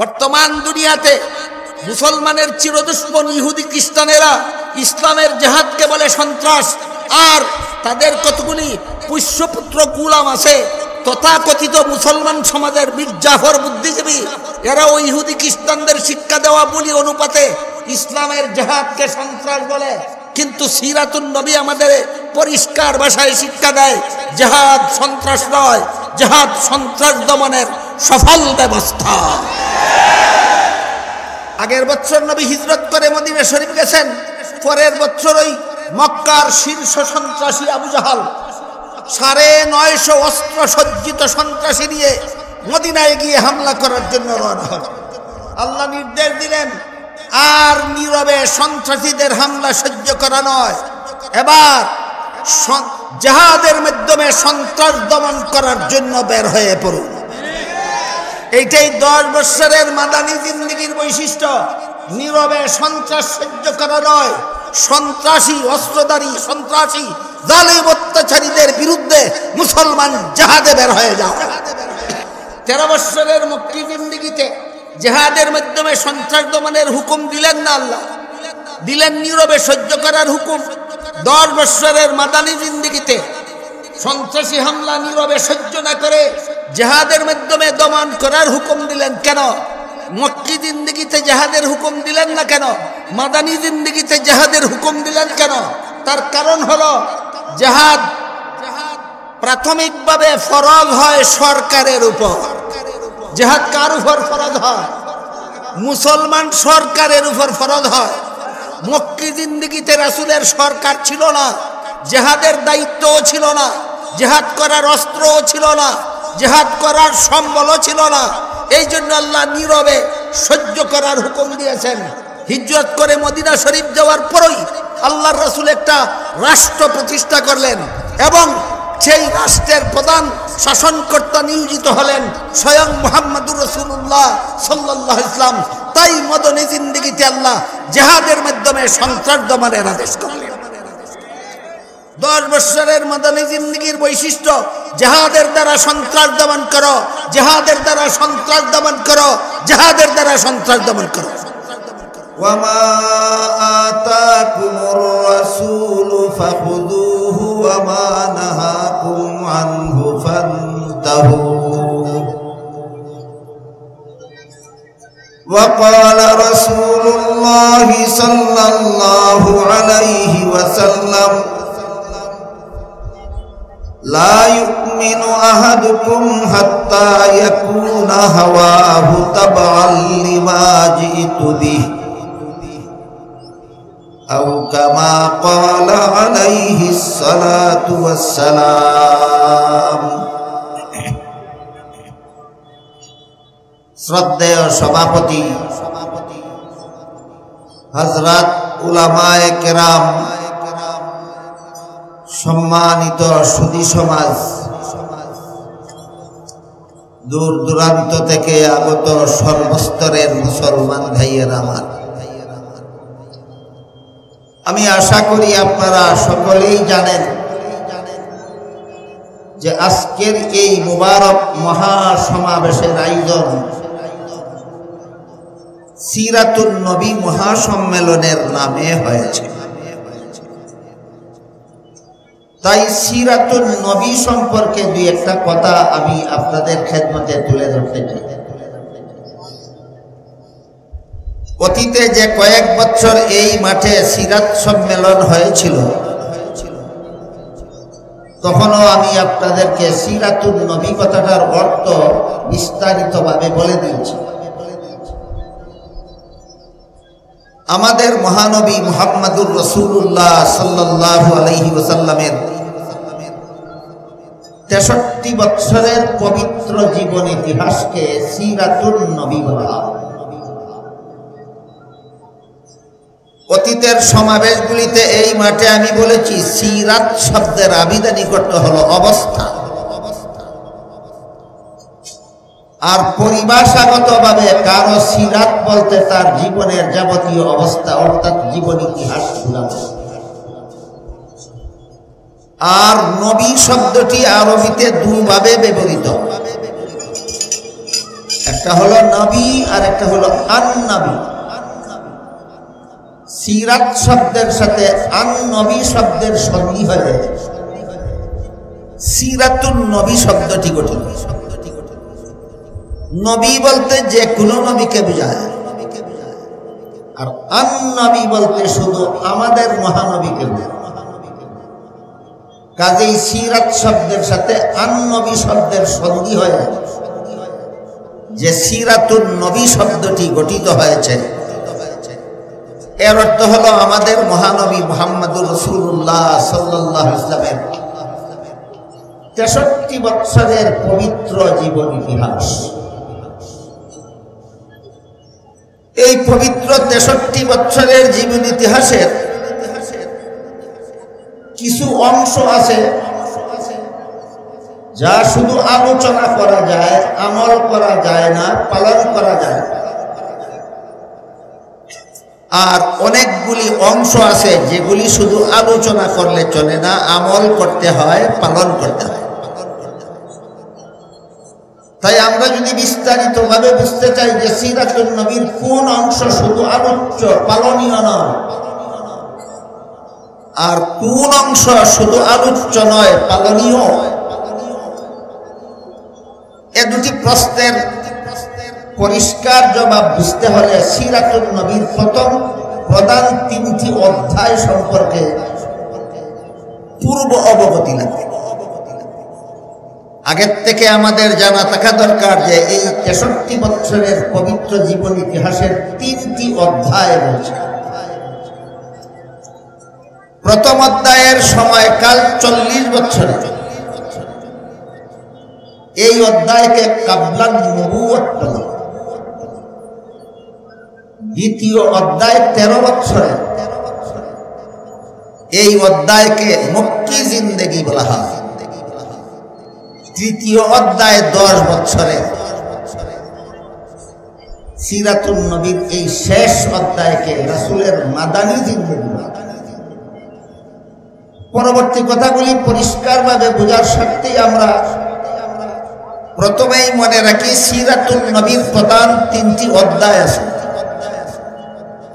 বর্তমান দুনিয়াতে মুসলমানের চিরদুশ্মন ইহুদি খ্রিস্টানেরা ইসলামের জেহাদকে বলে সন্ত্রাস, আর তাদের কতগুলি পুষ্যপুত্র গোলাম আছে তথাকথিত মুসলমান সমাজের বীর জাফর বুদ্ধিজীবী, এরা ওই ইহুদি খ্রিস্টানদের শিক্ষা দেওয়া বলি অনুপাতে ইসলামের জেহাদকে সন্ত্রাস বলে। কিন্তু সিরাতুন নবী আমাদের পরিষ্কার ভাষায় শিক্ষা দেয় জেহাদ সন্ত্রাস নয়, জেহাদ সন্ত্রাস দমনের সফল ব্যবস্থা। আগের বছর নবী হিজরত করে মদিনা শরীফ গেছেন, পরের বছর ওই মক্কার শীর্ষ সন্ত্রাসী আবু জাহাল 950 অস্ত্র সজ্জিত সন্ত্রাসী নিয়ে মদিনায় গিয়ে হামলা করার জন্য রওনা হল। আল্লাহ নির্দেশ দিলেন আর নীরবে সন্ত্রাসীদের হামলা সহ্য করা নয়, এবার জিহাদের মাধ্যমে সন্ত্রাস দমন করার জন্য বের হয়ে পড়ুন। এইটাই 10 বছরের মাদানী জিন্দেগির বৈশিষ্ট্য। নীরবে সন্ত্রাস সহ্য করা নয়, সন্ত্রাসী অস্ত্রধারী সন্ত্রাসী জালিম অত্যাচারীদের বিরুদ্ধে মুসলমান জিহাদে বের হয়ে যাও। 13 বছরের মক্কি জিন্দেগিতে জিহাদের মাধ্যমে সন্ত্রাস দমনের হুকুম দিলেন না আল্লাহ, দিলেন নীরবে সহ্য করার হুকুম। 10 বছরের মাদানী জিন্দেগিতে সন্ত্রাসী হামলা নীরবে সহ্য না করে জিহাদের মাধ্যমে দমন করার হুকুম দিলেন কেন? মক্কি জিন্দেগিতে জিহাদের হুকুম দিলেন না কেন? মাদানী জিন্দেগিতে জিহাদের হুকুম দিলেন কেন? তার কারণ হলো জিহাদ প্রাথমিকভাবে ফরজ হয় সরকারের উপর। জিহাদ কার উপর ফরজ হয়? মুসলমান সরকারের উপর ফরজ হয়। মক্কি জিন্দেগিতে রাসূলের সরকার ছিল না, জিহাদের দায়িত্বও ছিল না, জিহাদ করার অস্ত্রও ছিল না, জিহাদ করার সম্বলও ছিল না। এই জন্য আল্লাহ নীরবে সহ্য করার হুকুম দিয়েছেন। হিজরত করে মদিনা শরীফ যাওয়ার পরই আল্লাহর রাসূল একটা রাষ্ট্র প্রতিষ্ঠা করলেন এবং সেই রাষ্ট্রের প্রধান শাসনকর্তা নিয়োজিত হলেন স্বয়ং মুহাম্মদুর রাসূলুল্লাহ সাল্লাল্লাহু আলাইহি ওয়াসাল্লাম। তাই মদনী জিন্দেগিতে আল্লাহ জিহাদের মাধ্যমে সন্ত্রাস দমনের আদেশ করলেন। 10 বছরের মদনী জিন্দেগির বৈশিষ্ট্য জিহাদের দ্বারা সন্ত্রাস দমন করো, জিহাদের দ্বারা সন্ত্রাস দমন করো, জিহাদের দ্বারা সন্ত্রাস দমন করো। ওয়ামা আতাকুমুর রাসূলু ফাখুযুহু ওয়ামা নাহাকুম আনহু ফান্তাহু। وقال رسول الله صلى الله عليه وسلم لا يؤمن أحدكم حتى يكون هواه تبعا لما جئت به أو كما قال عليه الصلاة والسلام। শ্রদ্ধেয় সভাপতি, হযরত উলামায়ে কেরাম, সম্মানিত সুধী সমাজ, দূর দূরান্ত থেকে আগত সর্বস্তরের মুসলমান ভাইয়েরা আমার, আমি আশা করি আপনারা সকলেই জানেন যে আজকের এই মুবারক মহাসমাবেশের আয়োজন সিরাতুন নবী মহাসম্মেলনের নামে হয়েছে। তাই সিরাতুন নবী সম্পর্কে দুই একটা কথা আমি আপনাদের খেদমতে তুলে ধরতে চাই। অতীতে যে কয়েক বছর এই মাঠে সিরাত সম্মেলন হয়েছিল, তখনও আমি আপনাদেরকে সিরাতুন নবী কথাটার অর্থ বিস্তারিতভাবে বলে দিয়েছি। আমাদের মহানবী মুহাম্মদুর রাসূলুল্লাহ সাল্লাল্লাহু আলাইহি ওয়াসাল্লামের 63 বছরের পবিত্র জীবন ইতিহাসকে সিরাতুন নবী বলা। অতীতের সমাবেশগুলিতে এই মাঠে আমি বলেছি সিরাত শব্দের আবিধানিক অর্থ হলো অবস্থা, আর পরিভাষাগতভাবে কারো সিরাত বলতে তার জীবনের যাবতীয় অবস্থা অর্থাৎ জীবন ইতিহাস বোঝানো। আর নবী শব্দটি আরবিতে দুভাবে ব্যবহৃত। একটা হলো নবী আর একটা হলো আন-নবী। সিরাত শব্দের সাথে আন-নবী শব্দের সন্ধি হয়ে সিরাতুন নবী শব্দটি গঠিত। নবী বলতে যে কোনো নবীকে বোঝায়, আর আন-নবী বলতে শুধু আমাদের মহানবীকে বোঝায়। কাজেই সিরাত শব্দের সাথে আন-নবী শব্দের সন্ধি হয়ে যে সিরাতুন নবী শব্দটি গঠিত হয়েছে, এর অর্থ হলো আমাদের মহানবী মুহাম্মদুর রাসূলুল্লাহ সাল্লাল্লাহু আলাইহি ওয়াসাল্লামের 63 বছরের পবিত্র জীবন ইতিহাস। এই পবিত্র 63 বছরের জীবন ইতিহাসের কিছু অংশ আছে যা শুধু আলোচনা করা যায়, আমল করা যায় না, পালন করা যায়। আর অনেকগুলি অংশ আছে যেগুলি শুধু আলোচনা করলে চলে না, আমল করতে হয়, পালন করতে হয়। তাই আমরা যদি বিস্তারিতভাবে বুঝতে চাই যে সিরাতুন নবীর কোন অংশ শুধু আলোচ্য, পালনীয় নয়, আর কোন অংশ শুধু আলোচ্য নয়, পালনীয়, এ দুটি প্রশ্নের পরিষ্কার জবাব বুঝতে হলে সিরাতুন নবীর প্রধান 3টি অধ্যায় সম্পর্কে পূর্ব অবগতি লাগবে। আগের থেকে আমাদের জানা থাকা দরকার যে এই 63 বছরের পবিত্র জীবন ইতিহাসের 3টি অধ্যায় রয়েছে। প্রথম অধ্যায়ের সময়কাল 40 বছরের। এই অধ্যায়কে কাবলান নবুয়ত বলে। দ্বিতীয় অধ্যায় 13 বছরের। এই অধ্যায়কে মক্কি জিন্দেগি বলা হয়। তৃতীয় অধ্যায় 10 বছরের। সিরাতুন নবীর এই শেষ অধ্যায়কে রাসূলের মাদানী জিন্দেগি বলা হয়। পরবর্তী কথাগুলি পরিষ্কারভাবে বোঝার স্বার্থেই আমরা প্রথমেই মনে রাখি সিরাতুন নবীর প্রধান 3টি অধ্যায় আছে।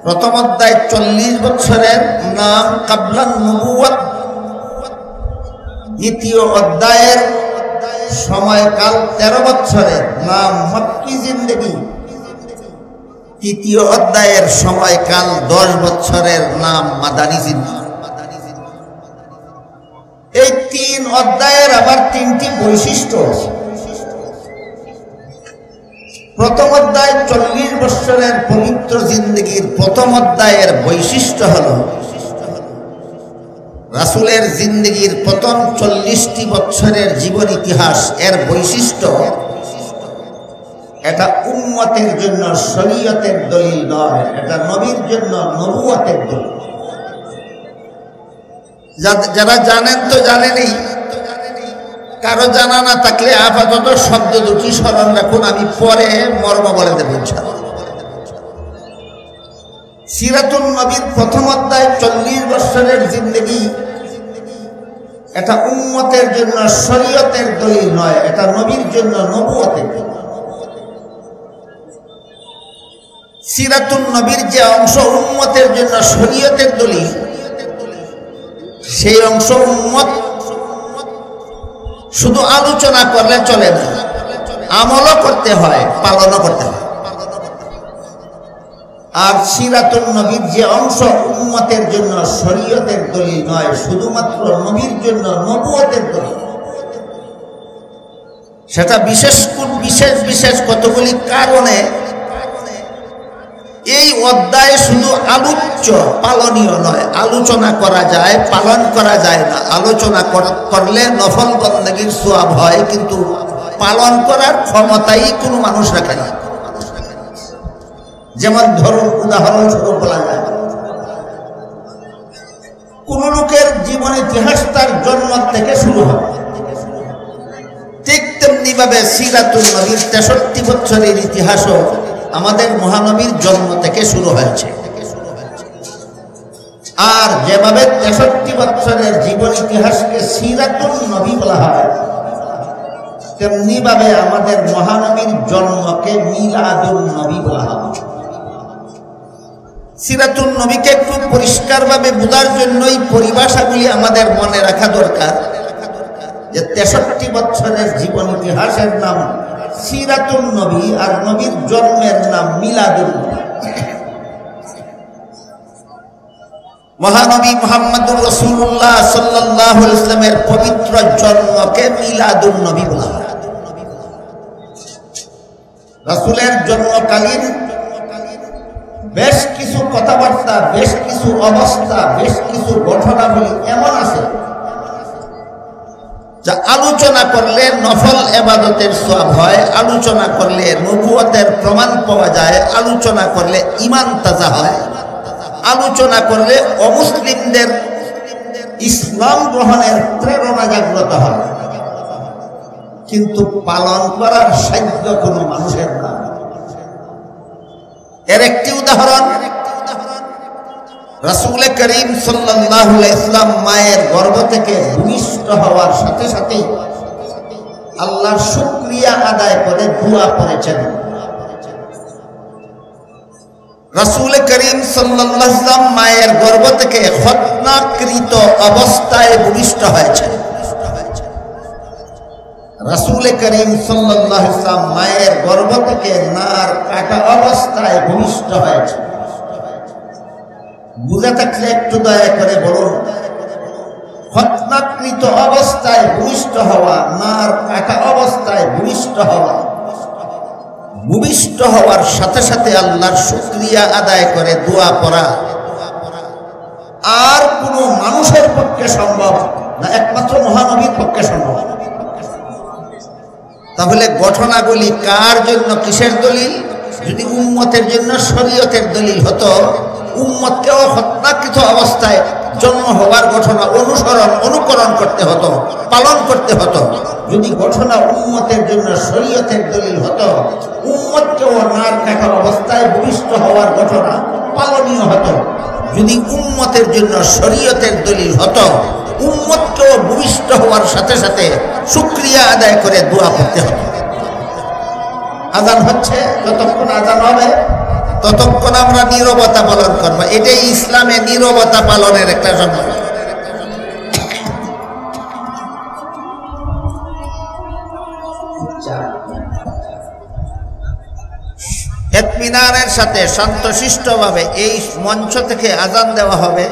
প্রথম অধ্যায় 40 বছরের, নাম কাবলান নবুয়ত। দ্বিতীয় অধ্যায়ের সময়কাল 13 বছরের, নাম মক্কি জিন্দেগি। তৃতীয় অধ্যায়ের সময়কাল 10 বছরের, নাম মাদানী জিন্দেগি। এই 3 অধ্যায়ের আবার 3টি বৈশিষ্ট্য আছে। প্রথম অধ্যায় 40 বছরের পবিত্র জিন্দেগির প্রথম অধ্যায়ের বৈশিষ্ট্য হল রাসূলের জিন্দেগির প্রথম 40টি বছরের জীবন ইতিহাস। এর বৈশিষ্ট্য, এটা উম্মতের জন্য শরীয়তের দলিল নয়, এটা নবীর জন্য নবুয়তের দলিল। যারা জানেন তো জানেনই, কারো জানা না থাকলে আপাতত শব্দ দুটি স্মরণ রাখুন, আমি পরে মর্ম বলে দেব ইনশাআল্লাহ। সিরাতুন নবীর প্রথম অধ্যায় 40 বছরের জিন্দেগি, এটা উম্মতের জন্য শরীয়তের দলিল নয়, এটা নবীর জন্য নবুয়তের দলিল। সিরাতুন নবীর যে অংশ উম্মতের জন্য শরীয়তের দলিল, সেই অংশ উম্মত শুধু আলোচনা করলে চলে না, আমলও করতে হয়, পালনও করতে হয়। আর সিরাতুন নবীর যে অংশ উম্মতের জন্য শরীয়তের দলিল নয়, শুধুমাত্র নবীর জন্য নবুয়তের দলিল, সেটা বিশেষ কতগুলি কারণে এই অধ্যায় শুধু আলোচ্য, পালনীয় নয়। আলোচনা করা যায়, পালন করা যায় না। আলোচনা করলে নফল বন্দেগীর সওয়াব হয়, কিন্তু পালন করার ক্ষমতাই কোনো মানুষ রাখে না। যেমন ধরুন, উদাহরণস্বরূপ বলা যায়, কোন লোকের জীবন ইতিহাস তার জন্ম থেকে শুরু হয়, ঠিক তেমনি ভাবে সিরাতুন নবীর 63 বছরের ইতিহাসও আমাদের মহানবীর জন্ম থেকে শুরু হয়েছে। আর যেভাবে 63 বছরের জীবন ইতিহাসকে সিরাতুন নবী বলা হয়, তেমনি ভাবে আমাদের মহানবীর জন্মকে মিলাদুন নবী বলা হয়। সিরাতুন নবীকে একটু পরিষ্কারভাবে বোঝার জন্যই পরিভাষাগুলি আমাদের মনে রাখা দরকার যে 63 বছরের জীবন ইতিহাসের নাম সিরাতুন নবী আর নবীর জন্মের নাম মিলাদুন নবী। মহানবী মুহাম্মদুর রাসূলুল্লাহ সাল্লাল্লাহু আলাইহি ওয়াসাল্লামের পবিত্র জন্মকে মিলাদুন নবী বলা হয়। রাসূলের জন্মকালীন বেশ কিছু কথাবার্তা, বেশ কিছু অবস্থা, বেশ কিছু ঘটনাবলী এমন আছে যা আলোচনা করলে নফল ইবাদতের সওয়াব হয়, আলোচনা করলে নবুয়তের প্রমাণ পাওয়া যায়, আলোচনা করলে ঈমান তাজা হয়, আলোচনা করলে অমুসলিমদের ইসলাম গ্রহণের প্রেরণা জাগ্রত হয়, কিন্তু পালন করার সাধ্য কোনো মানুষের না। এর একটি উদাহরণ রাসূল করিম সাল্লাল্লাহু আলাইহি ওয়াসাল্লাম মায়ের গর্ভ থেকে ভূমিষ্ঠ হওয়ার সাথে সাথে আল্লাহর শুকরিয়া আদায় করে দোয়া করেছেন। রাসূল করিম সাল্লাল্লাহু আলাইহি ওয়াসাল্লাম মায়ের গর্ভ থেকে খতনাকৃত অবস্থায় ভূমিষ্ঠ হয়েছেন। রাসূল করিম সাল্লাল্লাহু আলাইহি ওয়াসাল্লাম মায়ের গর্ভ থেকে নার কাটা অবস্থায় ভূমিষ্ঠ হয়েছে। বুঝে থাকলে একটু দয়া করে বলুন, খতনাকৃত অবস্থায় ভূমিষ্ঠ হওয়া, নার কাটা অবস্থায় ভূমিষ্ঠ হওয়া, ভূমিষ্ঠ হওয়ার সাথে সাথে আল্লাহর শুকরিয়া আদায় করে দোয়া করা আর কোনো মানুষের পক্ষে সম্ভব না, একমাত্র মহানবীর পক্ষে সম্ভব। তাহলে ঘটনাগুলি কার জন্য, কিসের দলিল? যদি উম্মতের জন্য শরীয়তের দলিল হতো, উম্মতকেও খতনাকৃত অবস্থায় জন্ম হওয়ার ঘটনা অনুকরণ করতে হতো, পালন করতে হতো। যদি ঘটনা উম্মতের জন্য শরীয়তের দলিল হতো, উম্মতকেও নার কাটা অবস্থায় ভূমিষ্ঠ হওয়ার ঘটনা পালনীয় হতো। যদি উম্মতের জন্য শরীয়তের দলিল হতো, উম্মতকেও ভূমিষ্ঠ হওয়ার সাথে সাথে শুকরিয়া আদায় করে দোয়া করতে হতো। আযান হচ্ছে, যতক্ষণ আযান হবে ততক্ষণ আমরা নীরবতা পালন করব। এটাই ইসলামে নীরবতা পালনের একটা সম্মান। ইতমিনানের সাথে শান্তশিষ্টভাবে এই মঞ্চ থেকে আযান দেওয়া হবে।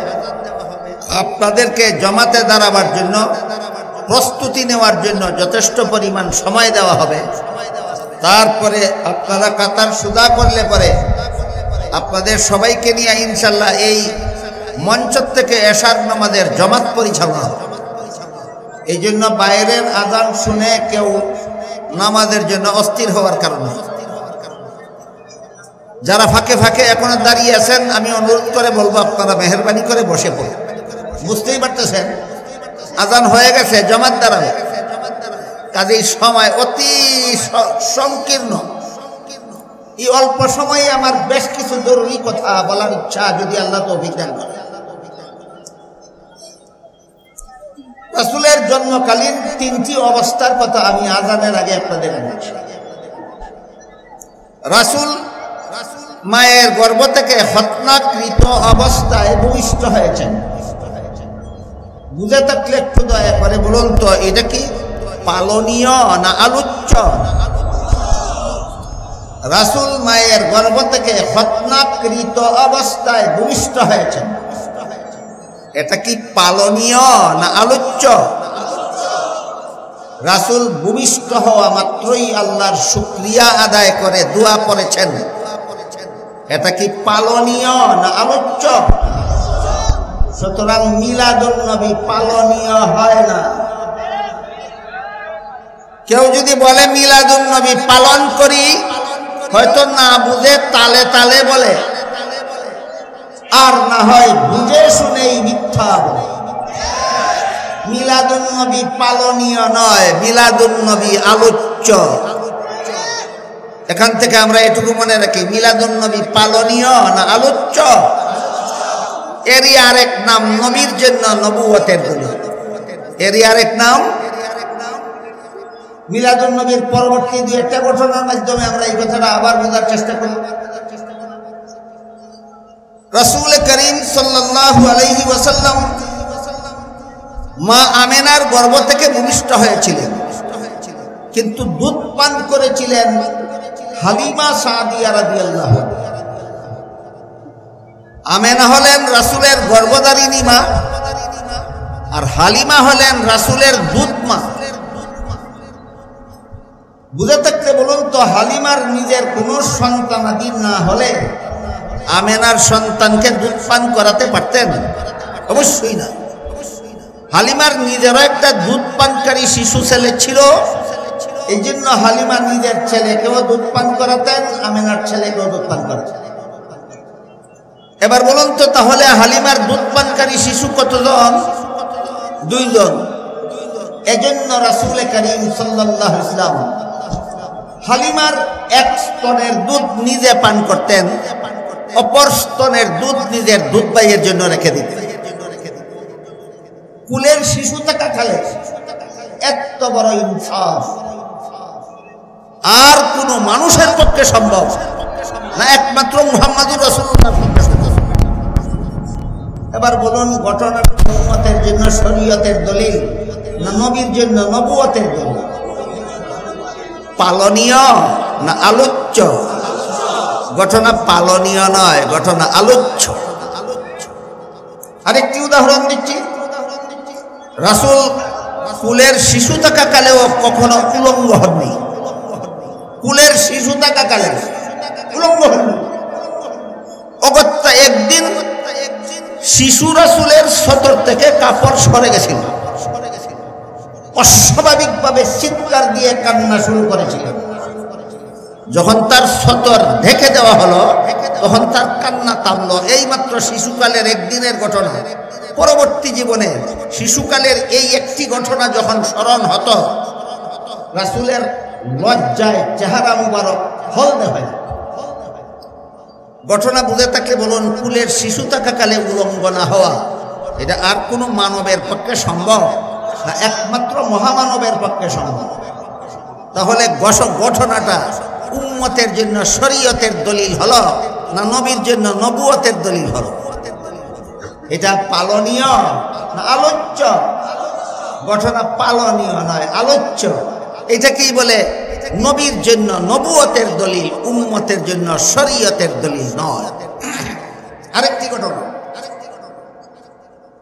আপনাদেরকে জমাতে দাঁড়াবার জন্য, প্রস্তুতি নেওয়ার জন্য যথেষ্ট পরিমাণ সময় দেওয়া হবে। তারপরে আপনারা কাতার সুদা করলে পরে আপনাদের সবাইকে নিয়ে ইনশাল্লাহ এই মঞ্চ থেকে এশার নামাজের জমাত পরিচালনা হবে। এই জন্য বাইরের আযান শুনে কেউ নামাজের জন্য অস্থির হওয়ার কারণে, যারা ফাঁকে ফাঁকে এখনো দাঁড়িয়ে আছেন, আমি অনুরোধ করে বলবো আপনারা মেহেরবানি করে বসে পড়ুন। বুঝতেই পারতেছেন আযান হয়ে গেছে, জমাত দাঁড়াবে, কাজেই সময় অতি সংকীর্ণ। এই অল্প সময়ে আমার বেশ কিছু জরুরি কথা বলার ইচ্ছা, যদি আল্লাহ তৌফিক দান করে। রাসূলের জন্মকালীন 3টি অবস্থার কথা আমি আযানের আগে আপনাদের বলছি। রাসূল মায়ের গর্ভ থেকে খতনাকৃত অবস্থায় ভূমিষ্ঠ হয়েছেন। বুঝে থাকলে একটু দয়া করে বলুন তো, এটা কি পালনীয় না আলোচ্য? রাসূল মায়ের গর্ভ থেকে খতনাকৃত অবস্থায় ভূমিষ্ঠ হয়েছেন, এটা কি পালনীয় না আলোচ্য? রাসূল ভূমিষ্ঠ হওয়া মাত্রই আল্লাহর শুকরিয়া আদায় করে দোয়া করেছেন, এটা কি পালনীয় না আলোচ্য? সুতরাং মিলাদুন নবী পালনীয় হয় না। কেউ যদি বলে মিলাদুন নবী পালন করি, হয়তো না বুঝে তালে তালে বলে, আর না হয় বুঝে শুনেই মিথ্যা বলে। মিলাদুন নবী পালনীয় নয়, মিলাদুন নবী আলোচ্য। এখান থেকে আমরা এটুকু মনে রাখি, মিলাদুন নবী পালনীয় না আলোচ্য? এরই আরেক নাম নবীর জন্য নবুয়তের দলিল। এরই আরেক নাম মিলাদুন নবীর পরবর্তী দুই একটা ঘটনার মাধ্যমে আমরা এই কথাটা আবার বোঝার চেষ্টা করি। রাসূল করিম সাল্লাল্লাহু আলাইহি ওয়াসাল্লাম মা আমেনার গর্ভ থেকে ভূমিষ্ঠ হয়েছিলেন, কিন্তু দুধ পান করেছিলেন হালিমা সাদিয়া রাদিয়াল্লাহু আনহা। আমেনা হলেন রাসূলের গর্ভধারিণী মা, আর হালিমা হলেন রাসূলের দুধ মা। বুঝে থাকতে বলুন তো, হালিমার নিজের কোনো সন্তানাদি না হলে আমেনার সন্তানকে দুধ পান করাতে পারতেন? অবশ্যই না। হালিমার নিজেরও একটা দুধ পানকারী শিশু ছেলে ছিল, এই জন্য হালিমা নিজের ছেলেকেও দুধ পান করাতেন, আমেনার ছেলেকেও দুধ পান করাতেন। এবার বলুন তো, তাহলে হালিমার দুধ পানকারী শিশু কতজন? 2 জন। এজন্য রাসূল করিম সাল্লাল্লাহু আলাইহি ওয়াসাল্লাম হালিমার এক স্তনের দুধ নিজে পান করতেন, অপর স্তনের দুধ নিজের দুধ ভাইয়ের জন্য রেখে দিতেন। কুলের শিশু থাকাকালে এত বড় ইনসাফ আর কোন মানুষের পক্ষে সম্ভব না, একমাত্র মুহাম্মদুর রাসূলুল্লাহ। এবার বলুন, ঘটনাটা উম্মতের জন্য শরীয়তের দলিল না নবীর জন্য নবুয়তের দলিল? পালনীয় না আলোচ্য? ঘটনা পালনীয় নয়, ঘটনা আলোচ্য। আরেকটি উদাহরণ দিচ্ছি। রাসূল কুলের শিশু থাকাকালেও কখনো উলঙ্গ হননি। কুলের শিশু থাকাকালে উলঙ্গ হননি। অগত্যা একদিন শিশু রাসূলের সতর থেকে কাপড় সরে গেছিল, অস্বাভাবিকভাবে চিৎকার দিয়ে কান্না শুরু করেছিলেন। যখন তার সতর ঢেকে দেওয়া হলো তখন তার কান্না থামলো। এইমাত্র শিশুকালের একদিনের ঘটনা, পরবর্তী জীবনে শিশুকালের এই একটি ঘটনা যখন স্মরণ হতো, রাসূলের লজ্জায় চেহারা মুবারক হলদে হয়। ঘটনা বুঝে থাকলে বলুন, কুলের শিশু থাকাকালে উলঙ্গ না হওয়া এটা আর কোনো মানবের পক্ষে সম্ভব না, একমাত্র মহামানবের পক্ষে সম্ভব। তাহলে ঘটনাটা উম্মতের জন্য শরীয়তের দলিল হলো না নবীর জন্য নবুয়তের দলিল হলো? এটা পালনীয় না আলোচ্য? ঘটনা পালনীয় নয়, আলোচ্য। এটাকেই বলে নবীর জন্য নবুয়তের দলিল, উম্মতের জন্য শরীয়তের দলিল নয়। আরেকটি ঘটনা,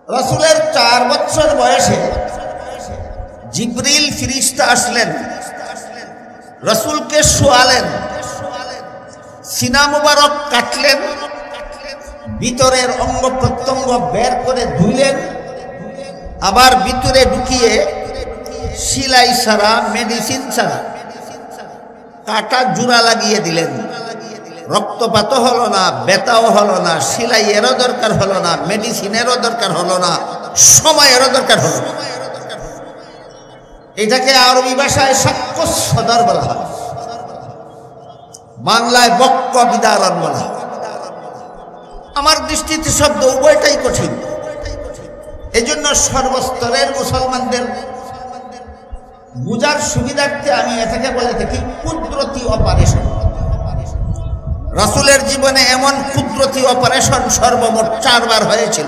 রাসূলের 4 বছর বয়সে জিবরিল ফিরিস্তা আসলেন, রাসূলকে শোয়ালেন, সিনা মুবারক কাটলেন, ভিতরের অঙ্গ প্রত্যঙ্গ বের করে ধুইলেন, আবার ভিতরে ঢুকিয়ে সিলাই ছাড়া, মেডিসিন ছাড়া কাটা জোড়া লাগিয়ে দিলেন। রক্তপাতও হলো না, ব্যথাও হলো না, সিলাইয়েরও দরকার হলো না, মেডিসিনেরও দরকার হলো না, সময়েরও দরকার হলো না। এটাকে আরবি ভাষায় সাক্ষ্য সদর বলা হয়, বাংলায় বক্ক বিদারণ বলা হয়। আমার দৃষ্টিতে শব্দ উভয়টাই কঠিন। এজন্য সর্বস্তরের মুসলমানদের বুঝার সুবিধার্থে আমি এটাকে বলে থাকি কুদরতি অপারেশন। রাসূলের জীবনে এমন কুদরতি অপারেশন সর্বমোট 4 বার হয়েছিল।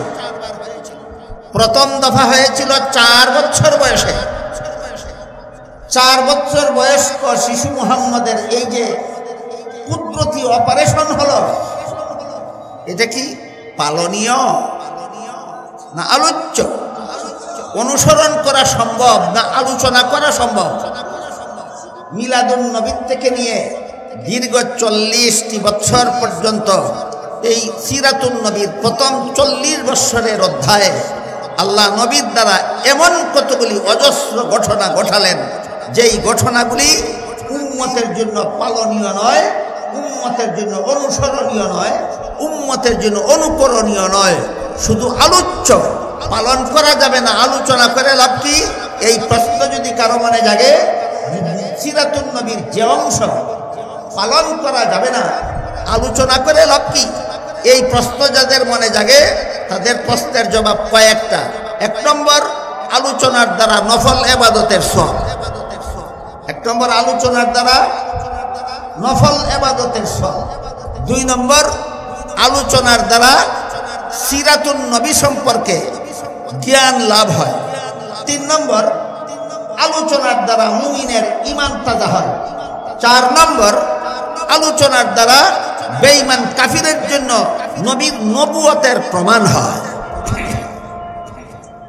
প্রথম দফা হয়েছিল 4 বছর বয়সে। 4 বছর বয়স্ক শিশু মুহাম্মদের এই যে কুদরতি অপারেশন হলো, এটা কি পালনীয় না আলোচ্য? অনুসরণ করা সম্ভব না আলোচনা করা সম্ভব? মিলাদুন নবী থেকে নিয়ে দীর্ঘ 40টি বছর পর্যন্ত এই সিরাতুন নবীর প্রথম 40 বছরের অধ্যায়ে আল্লাহ নবীর দ্বারা এমন কতগুলি অজস্র ঘটনা ঘটালেন, যেই ঘটনাগুলি উম্মতের জন্য পালনীয় নয়, উম্মতের জন্য অনুসরণীয় নয়, উম্মতের জন্য অনুকরণীয় নয়, শুধু আলোচ্য। পালন করা যাবে না, আলোচনা করে লাভ কি? এই প্রশ্ন যদি কারো মনে জাগে, সিরাতুন নবীর যে অংশ পালন করা যাবে না, আলোচনা করে লাভ কি? এই প্রশ্ন যাদের মনে জাগে তাদের প্রশ্নের জবাব কয়েকটা। 1 নম্বর, আলোচনার দ্বারা নফল ইবাদতের সওয়াব। 1 নম্বর আলোচনার দ্বারা নফল ইবাদতের ফল, 2 নম্বর আলোচনার দ্বারা সিরাতুন নবী সম্পর্কে জ্ঞান লাভ হয়, 3 নম্বর আলোচনার দ্বারা মুমিনের ঈমান তাজা হয়, 4 নম্বর আলোচনার দ্বারা বেঈমান কাফিরের জন্য নবীর নবুয়তের প্রমাণ হয়।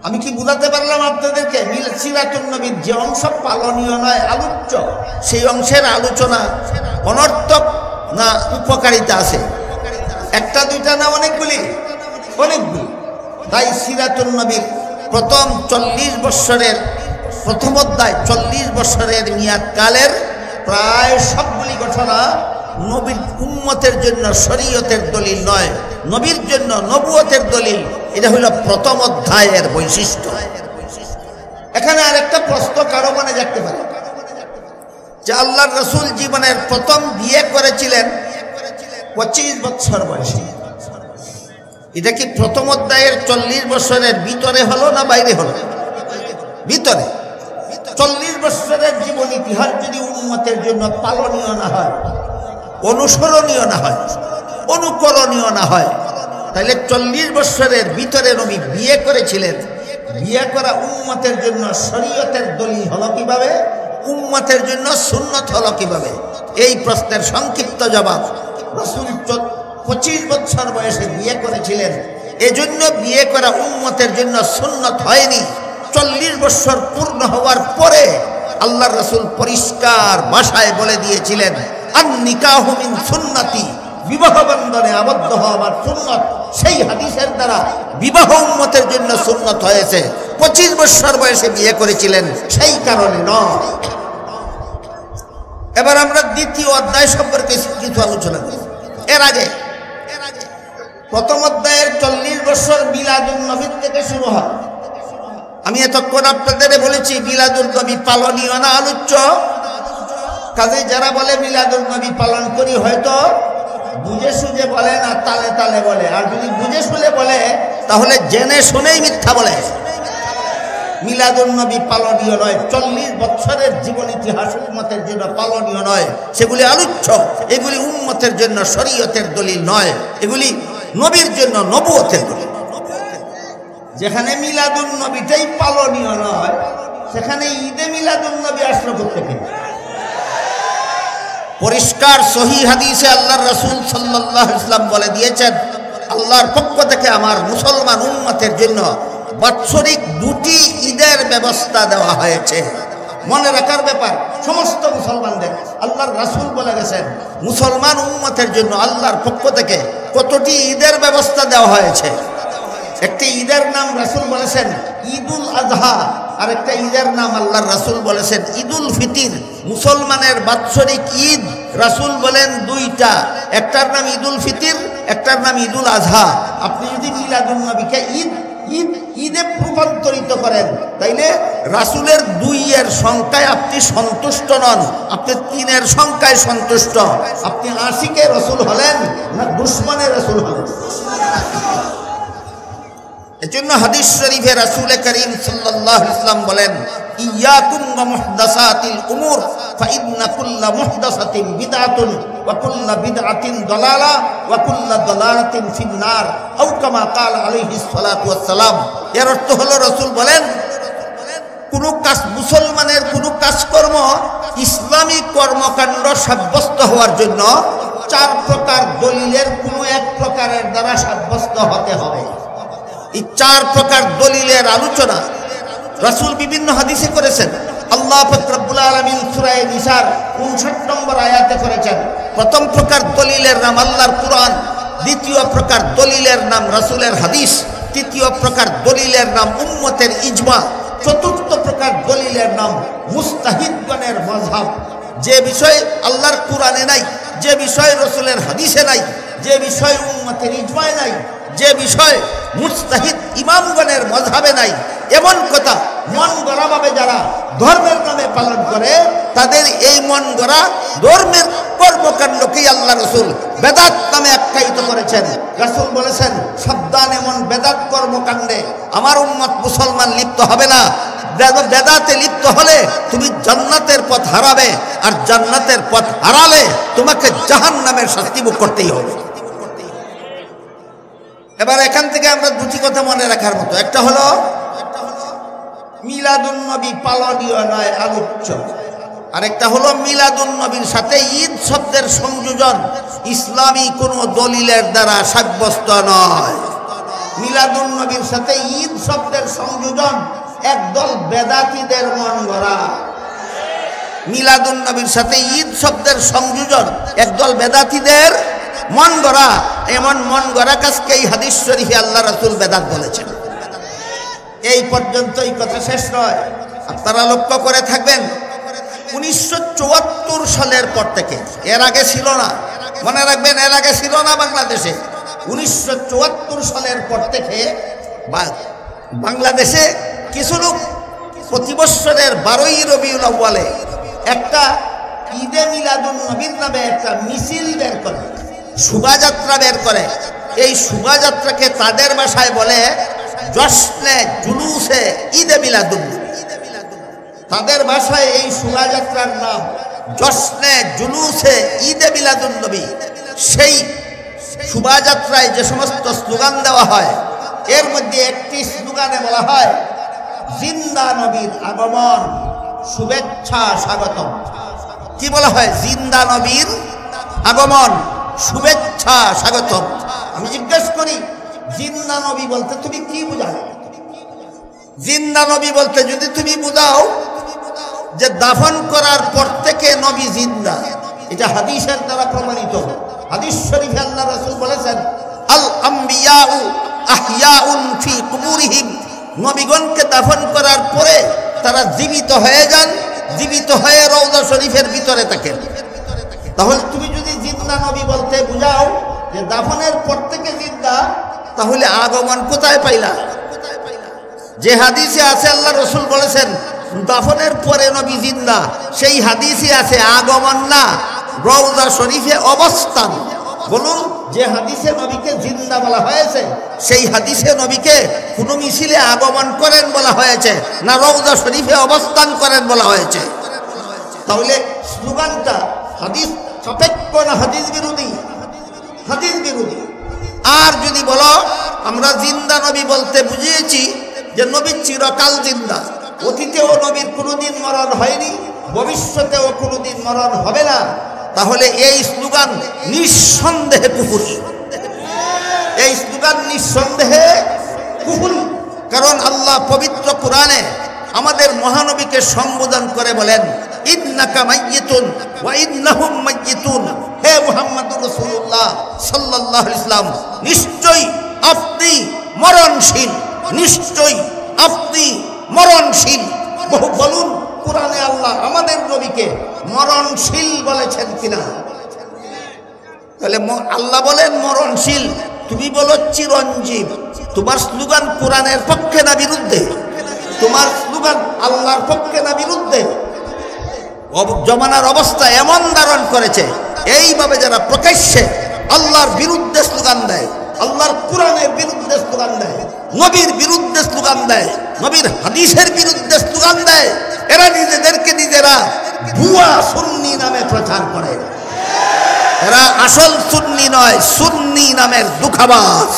আমি কি বুঝাতে পারলাম আপনাদেরকে? সিরাতুন নবীর যে অংশ পালনীয় নয়, আলোচ্য, সেই অংশের আলোচনা অনর্থক না উপকারিতা আছে? একটা দুইটা না, অনেকগুলি। তাই সিরাতুন নবীর প্রথম 40 বৎসরের প্রথম অধ্যায়, 40 বৎসরের মেয়াদকালের প্রায় সবগুলি ঘটনা নবীর উম্মতের জন্য শরীয়তের দলিল নয়, নবীর জন্য নবুয়তের দলিল। এটা হলো প্রথম অধ্যায়ের বৈশিষ্ট্য। এখানে আরেকটা প্রশ্ন কারো মনে জাগতে পারে যে আল্লাহর রাসূল জীবনের প্রথম বিয়ে করেছিলেন 25 বছর বয়সে। এটা কি প্রথম অধ্যায়ের 40 বছরের ভিতরে হলো না বাইরে হলো? ভিতরে। 40 বছরের জীবন ইতিহাস যদি উম্মতের জন্য পালনীয় না হয়, অনুসরণীয় না হয়, অনুকরণীয় না হয়, তাহলে 40 বছরের ভিতরে নবী বিয়ে করেছিলেন। বিয়ে করা উম্মতের জন্য শরীয়তের দলিল হলো কিভাবে? উম্মতের জন্য সুন্নত হলো কিভাবে? এই প্রশ্নের সংক্ষিপ্ত জবাব, রাসূল 25 বছর বয়সে বিয়ে করেছিলেন, এজন্য বিয়ে করা উম্মতের জন্য সুন্নত হয়নি। 40 বছর পূর্ণ হওয়ার পরে আল্লাহর রাসূল পরিষ্কার ভাষায় বলে দিয়েছিলেন, আন নিকাহু মিন সুন্নতি, বিবাহ বন্ধনে আবদ্ধ হওয়া আমার সুন্নত। সেই হাদিসের দ্বারা বিবাহ উম্মতের জন্য সুন্নত হয়েছে। 25 বছর বয়সে বিয়ে করেছিলেন, সেই কারণে নয়। এবার আমরা দ্বিতীয় অধ্যায় সম্পর্কে কিছু আলোচনা করি। এর আগে প্রথম অধ্যায়ের 40 বছর মিলাদুন নবীর থেকে শুরু হয়। আমি এতক্ষণ আপনাদের বলেছি মিলাদুন নবী পালনীয় না আলোচ্য। কাজে যারা বলে মিলাদুন নবী পালন করি, হয়তো বুঝে সুঝে বলে না, তালে তালে বলে। আর যদি বুঝে শুনে বলে তাহলে জেনে শুনেই মিথ্যা বলে। মিলাদুন নবী পালনীয় নয়, 40 বছরের জীবন ইতিহাস উম্মতের জন্য পালনীয় নয়, সেগুলি আলোচ্য। এগুলি উম্মতের জন্য শরীয়তের দলিল নয়, এগুলি নবীর জন্য নবুয়তের দলিল। যেখানে মিলাদুন নবীটাই পালনীয় নয়, সেখানে ঈদে মিলাদুন নবী আসলো কোত্থেকে? পরিষ্কার সহিহ হাদিসে আল্লাহর রাসূল সাল্লাল্লাহু আলাইহি ওয়াসাল্লাম বলে দিয়েছেন, আল্লাহর পক্ষ থেকে আমার মুসলমান উম্মতের জন্য বাৎসরিক 2টি ঈদের ব্যবস্থা দেওয়া হয়েছে। মনে রাখার ব্যাপার, সমস্ত মুসলমানদের আল্লাহর রাসূল বলে গেছেন মুসলমান উম্মতের জন্য আল্লাহর পক্ষ থেকে কতটি ঈদের ব্যবস্থা দেওয়া হয়েছে। একটি ঈদের নাম রাসূল বলেছেন ঈদুল আযহা, আর একটা ঈদের নাম আল্লাহর রাসূল বলেছেন ঈদুল ফিতর। মুসলমানের বাৎসরিক ঈদ রাসূল বলেন 2টা, একটার নাম ঈদুল ফিতর, একটার নাম ঈদুল আযহা। আপনি যদি মিলাদুন নবীকে ঈদে রূপান্তরিত করেন, তাইলে রাসূলের 2 এর সংখ্যায় আপনি সন্তুষ্ট নন, আপনি 3 এর সংখ্যায় সন্তুষ্ট। আপনি আশিকে রাসূল হলেন না দুশমনের রাসূল হলেন? এজন্য হাদিস শরীফে রাসূল করিম সাল্লাল্লাহু আলাইহি ওয়াসাল্লাম বলেন, ইয়াকুম ওয়া মুহদাসাতিল উমুর ফাইন্না কুল্লা মুহদাসাতিন বিদআতুন ওয়া কুল্লা বিদআতিন দালালা ওয়া কুল্লা দালালাতিন ফিন্নার, আও কামা ক্বাল আলাইহিস সালাতু ওয়াস সালাম। এর অর্থ হলো রাসূল বলেন, কোন কাজ, মুসলমানের কোন কাজকর্ম ইসলামী কর্মকাণ্ড সাব্যস্ত হওয়ার জন্য 4 প্রকার দলিলের কোন এক প্রকারের দ্বারা সাব্যস্ত হতে হবে। এই 4 প্রকার দলিলের আলোচনা রাসূল বিভিন্ন হাদিসে করেছেন। আল্লাহ পাক রব্বুল আলামিন সূরা নিসার 59 নম্বর আয়াতে করেছেন। প্রথম প্রকার দলিলের নাম আল্লাহর কুরআন, দ্বিতীয় প্রকার দলিলের নাম রাসূলের হাদিস, তৃতীয় প্রকার দলিলের নাম উম্মতের ইজমা, চতুর্থ প্রকার দলিলের নাম মুস্তাহিদগণের মাযহাব। যে বিষয় আল্লাহর কুরআনে নাই, যে বিষয় রাসূলের হাদিসে নাই, যে বিষয় উম্মতের ইজমায় নাই, যে বিষয় মুস্তাহিদ ইমামগণের মাযহাবে নাই, এমন কথা মন গড়াভাবে যারা ধর্মের নামে পালন করে, তাদের এই মন গড়া ধর্মের কর্মকাণ্ডকেই আল্লাহ রাসূল বেদাত নামে আখ্যায়িত করেছেন। রাসূল বলেছেন, সাবধান, এমন বেদাত কর্মকাণ্ডে আমার উম্মত মুসলমান লিপ্ত হবে না বেদাতে লিপ্ত হলে তুমি জান্নাতের পথ হারাবে, আর জান্নাতের পথ হারালে তোমাকে জাহান্নামের শাস্তি ভোগ করতেই হবে। এবার এখান থেকে আমরা দুটি কথা মনে রাখার মতো, একটা হলো মিলাদুন নবী পালনীয় নয়, আলোচ্য। আরেকটা হলো মিলাদুন নবীর সাথে ঈদ শব্দের সংযোজন ইসলামী কোনো দলিলের দ্বারা সাব্যস্ত নয়। মিলাদুন নবীর সাথে ঈদ শব্দের সংযোজন একদল বেদাতীদের মন গড়া। মিলাদুন নবীর সাথে ঈদ শব্দের সংযোজন একদল বেদাতীদের মন গড়া। এমন মন গড়া কাজকে এই হাদিস শরীফে আল্লাহ রাসূল বেদাত বলেছেন। এই পর্যন্ত এই কথা শেষ নয়, আপনারা লক্ষ্য করে থাকবেন 1974 সালের পর থেকে, এর আগে ছিল না, মনে রাখবেন, এর আগে ছিল না বাংলাদেশে। 1974 সালের পর থেকে বাংলাদেশে কিছু লোক প্রতি বৎসরের 12ই রবিউল আউয়ালে একটা ঈদে মিলাদুন নবীর নামে একটা মিছিল বের করে, শোভাযাত্রা বের করে। এই শোভাযাত্রাকে তাদের ভাষায় বলে জশ্নে জুলুসে ঈদে মিলাদুন নবী। তাদের ভাষায় এই শোভাযাত্রার নাম জশ্নে জুলুসে ঈদে মিলাদুন নবী। সেই শোভাযাত্রায় যে সমস্ত স্লোগান দেওয়া হয়, এর মধ্যে একটি স্লোগানে বলা হয় জিন্দা নবীর আগমন, শুভেচ্ছা স্বাগতম। কি বলা হয়? জিন্দা নবীর আগমন, শুভেচ্ছা স্বাগতম। আমি জিজ্ঞেস করি, জিন্দা নবী বলতে তুমি কি বুঝাও? জিন্দা নবী বলতে যদি তুমি বুঝাও যে দাফন করার পর থেকে নবী জিন্দা, এটা হাদিসের দ্বারা প্রমাণিত। হাদিস শরীফে আল্লাহ রাসূল বলেছেন আল আম্বিয়াউ আহইয়াউন ফি কুবুরিহিম, নবীগণকে দাফন করার পরে তারা জীবিত হয়ে যান, জীবিত হয়ে রওজা শরীফের ভিতরে থাকেন। তাহলে তুমি যদি জিন্দা নবী বলতে বুঝাও যে দাফনের পর থেকে জিন্দা, তাহলে আগমন কোথায় পাইলা? যে হাদিসে আছে আল্লাহ রাসূল বলেছেন দাফনের পরে নবী জিন্দা, সেই হাদিসে আছে আগমন না, রওজা শরীফে অবস্থান। বলুন, যে হাদিসে নবীকে জিন্দা বলা হয়েছে, সেই হাদিসে নবীকে কোন মিছিলে আগমন করেন বলা হয়েছে, না রওজা শরীফে অবস্থান করেন বলা হয়েছে? তাহলে স্লোগানটা হাদিস সাপেক্ষ না হাদিস বিরোধী? হাদিস বিরোধী। আর যদি বলো আমরা জিন্দা নবী বলতে বুঝিয়েছি যে নবী চিরকাল জিন্দা, অতীতেও নবীর কোনোদিন মরণ হয়নি, ভবিষ্যতেও কোনোদিন মরণ হবে না, তাহলে এই স্লোগান নিঃসন্দেহে কুফরি। এই স্লোগান নিঃসন্দেহে কুফরি। কারণ আল্লাহ পবিত্র কোরআনে আমাদের মহানবীকে সম্বোধন করে বলেন ইন্নাকা মাইয়িতুন ওয়া ইন্নাহুম মাইয়িতুন। হে মুহাম্মদুর রাসূলুল্লাহ সাল্লাল্লাহু আলাইহি ওয়াসাল্লাম, নিশ্চয়ই আপনি মরণশীল, নিশ্চয়ই আপনি মরণশীল। বলুন, কোরআনে আল্লাহ আমাদের নবীকে মরণশীল বলেছেন কিনা? তাহলে আল্লাহ বলেন মরণশীল, তুমি বলো চিরঞ্জীব। তোমার স্লোগান কোরআনের পক্ষে না বিরুদ্ধে? তোমার স্লোগান আল্লাহর পক্ষে না বিরুদ্ধে? জমানার অবস্থা এমন ধারণ করেছে, এইভাবে যারা প্রকাশ্যে আল্লাহর বিরুদ্ধে স্লোগান দেয়, আল্লাহর কোরআনের বিরুদ্ধে স্লোগান দেয়, নবীর বিরুদ্ধে স্লোগান দেয়, নবীর হাদিসের বিরুদ্ধে স্লোগান দেয়, এরা নিজেদেরকে নিজেরা ভুয়া সুন্নি নামে প্রচার করে। এরা আসল সুন্নি নয়, সুন্নি নামের দুঃখাবাস।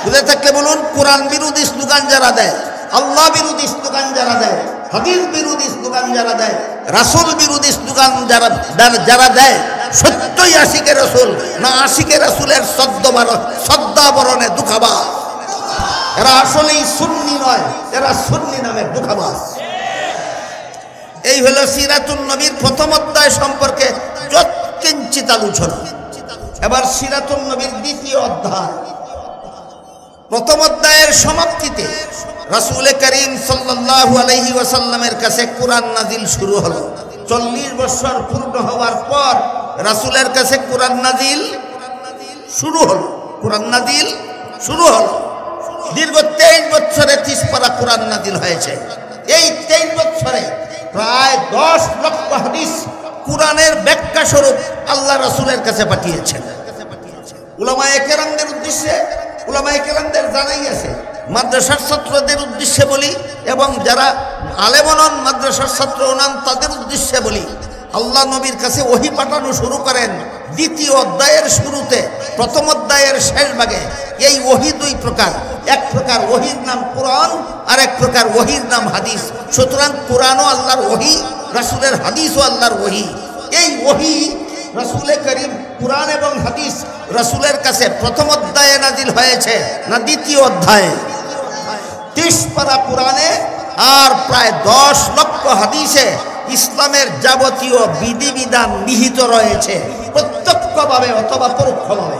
বুঝে থাকলে বলুন, কোরআন বিরোধী স্লোগান যারা দেয়, আল্লাহ বিরোধী স্লোগান যারা দেয়, হাদিস বিরোধী স্লোগান যারা দেয়, রাসূল বিরোধী স্লোগান যারা দেয়, সত্যই আশিকে রাসূল না আশিকে রাসূলের শ্রদ্ধাবরণে দুঃখাবাস। এরা আসলেই সুন্নি নয়, এরা সুন্নি নামের দুঃখাবাস। এই হলো সিরাতুন নবীর প্রথম অধ্যায় সম্পর্কে যৎকিঞ্চিত আলোচনা। এবার সিরাতুন নবীর দ্বিতীয় অধ্যায়। প্রথম অধ্যায়ের সমাপ্তিতে রাসূল করিম সাল্লাল্লাহু আলাইহি ওয়াসাল্লামের কাছে কোরআন নাজিল শুরু হলো। 40 বছর পূর্ণ হওয়ার পর রাসূলের কাছে কোরআন নাজিল শুরু হলো। কোরআন নাজিল শুরু হলো। দীর্ঘ 23 বছরে 30 পারা কোরআন নাজিল হয়েছে। এই 23 বছরে প্রায় 10 লক্ষ হাদিস কোরআনের ব্যাখ্যা স্বরূপ আল্লাহ রাসূলের কাছে পাঠিয়েছেন। উলামায়ে কেরামদের উদ্দেশ্যে উলামায়ে কেরামদের জানাই আছে মাদ্রাসার ছাত্রদের উদ্দেশ্যে বলি এবং যারা আলেমনন মাদ্রাসার ছাত্র নান তাদের উদ্দেশ্যে বলি, আল্লাহ নবীর কাছে ওহী পাঠানো শুরু করেন দ্বিতীয় অধ্যায়ের শুরুতে, প্রথম অধ্যায়ের শেষ ভাগে। এই ওহী দুই প্রকার, এক প্রকার ওহীর নাম কোরআন আর এক প্রকার ওহীর নাম হাদিস। সুতরাং কোরআনও আল্লাহর ওহী, রাসূলের হাদিসও আল্লাহর ওহী। এই ওহী রাসূলে করিম কোরআন এবং হাদিস রাসূলের কাছে প্রথম অধ্যায়ে নাজিল হয়েছে না দ্বিতীয় অধ্যায়ে? 30 পারা কোরআনে আর প্রায় 10 লক্ষ হাদিসে ইসলামের যাবতীয় বিধিবিধান নিহিত রয়েছে, প্রত্যক্ষভাবে অথবা পরোক্ষভাবে।